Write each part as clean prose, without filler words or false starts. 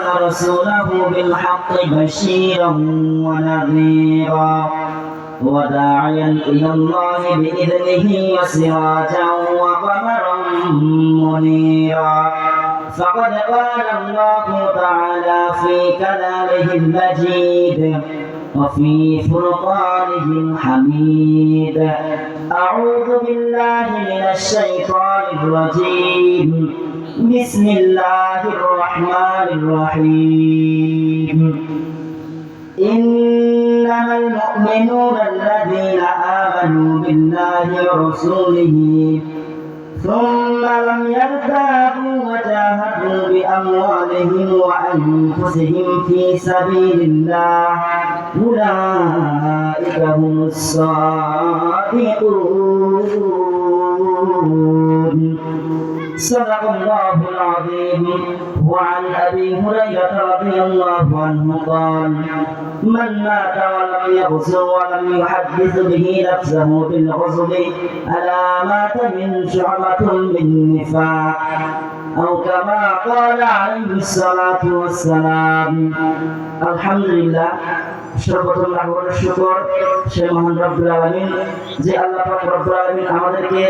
رسوله بالحق بشيرا ونذيرا وداعيا إلى الله بإذنه وسراجا وقمرا منيرا فقد قال الله تعالى في كلامه المجيد وفي فرقانه الحميد أعوذ بالله من الشيطان الرجيم بسم الله الرحمن الرحيم إنما المؤمنون الذين آمنوا بالله ورسوله ثم لم يرتابوا وجاهدوا بأموالهم وأنفسهم في سبيل الله أولئك هم الصادقون صدق الله العظيم. وعن أبي هريرة رضي الله عنه قال من مات ولم يغزو ولم يحدث به نفسه بالغزو ألا مات من شعبة من نفاق أو كما قال عليه الصلاة والسلام. الحمد لله সর্বপ্রথম আল্লাহর শুকর সে মহান রব্বুল আলামিন যে আল্লাহ পাক রব্বুল আলামিন আমাদেরকে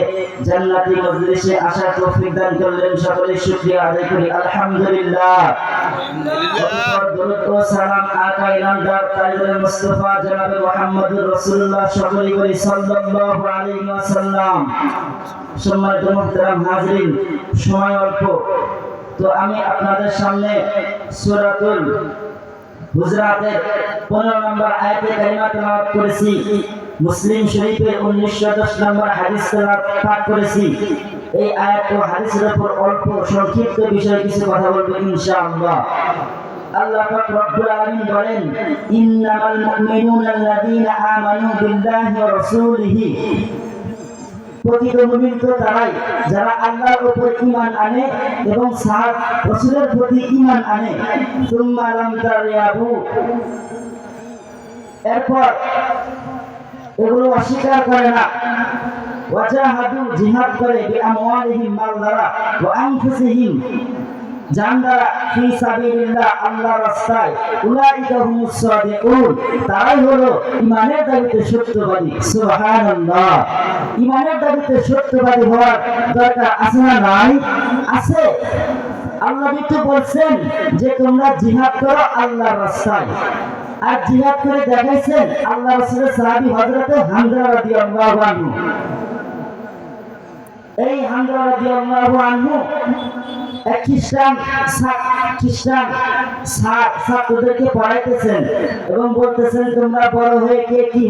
জান্নাতি মজলিসে আসার তৌফিক দান করলেন। সকলে শুকরিয়া আদায় করি আলহামদুলিল্লাহ। দরুদ ও সালাম আকা ইনামদার তাইয়ুল মুস্তাফা জনাব মুহাম্মদুর রাসূলুল্লাহ সকলে বলি সাল্লাল্লাহু আলাইহি ওয়াসাল্লাম। সম্মানিত মুহতারাম হাজিরিন, সময় অল্প, তো আমি আপনাদের সামনে সূরাতুল হুজরাতের 15 নম্বর আয়াতে কারিমা তেলাওয়াত করেছি। মুসলিম শরীফের 1910 নম্বর হাদিস তেলাওয়াত পাঠ করেছি। এই আয়াত ও হাদিসের উপর অল্প সংক্ষিপ্ত বিষয়ে কিছু কথা বলবো ইনশাআল্লাহ। আল্লাহ পাক রব্বুল আলামিন বলেন ইন্নামাল মুমিনুনা আল্লাযীনা আমানু বিল্লাহি ওয়া রাসূলিহি, প্রকৃত মুমিন তো তারাই যারা আল্লাহর উপর ঈমান আনে এবং রাসূলের প্রতি ঈমান আনে। সুম্মা লাম তারিয়াবু, এরপর এগুলো অস্বীকার করে না। ওয়াজাহাদু, জিহাদ করে, বিআমওয়ালিহিম, মাল দ্বারা, ওয়া আনফুসিহিম, জান দ্বারা, ফি সাবিলিল্লাহ, আল্লাহর রাস্তায়, উলাইকা হুমুস সাদিকুন, তারাই হলো ঈমানের দাবিতে সত্যবাদী। সুবহানাল্লাহ। ঈমানের দাবিতে সত্যবাদী হওয়ার দরকার আছে না নাই? আছে। আল্লাহ তো বলছেন যে তোমরা জিহাদ করো আল্লাহর রাস্তায়, আর জিহাদ করে দেখাইছেন আল্লাহ রাসূলের সাহাবী হযরত হামজা রাদিয়াল্লাহু আনহু। এই হামজা রাদিয়াল্লাহু আনহু এক খ্রিস্টান ছাত্রদেরকে পড়াইতেছেন এবং বলতেছেন তোমরা বড় হয়ে কে কি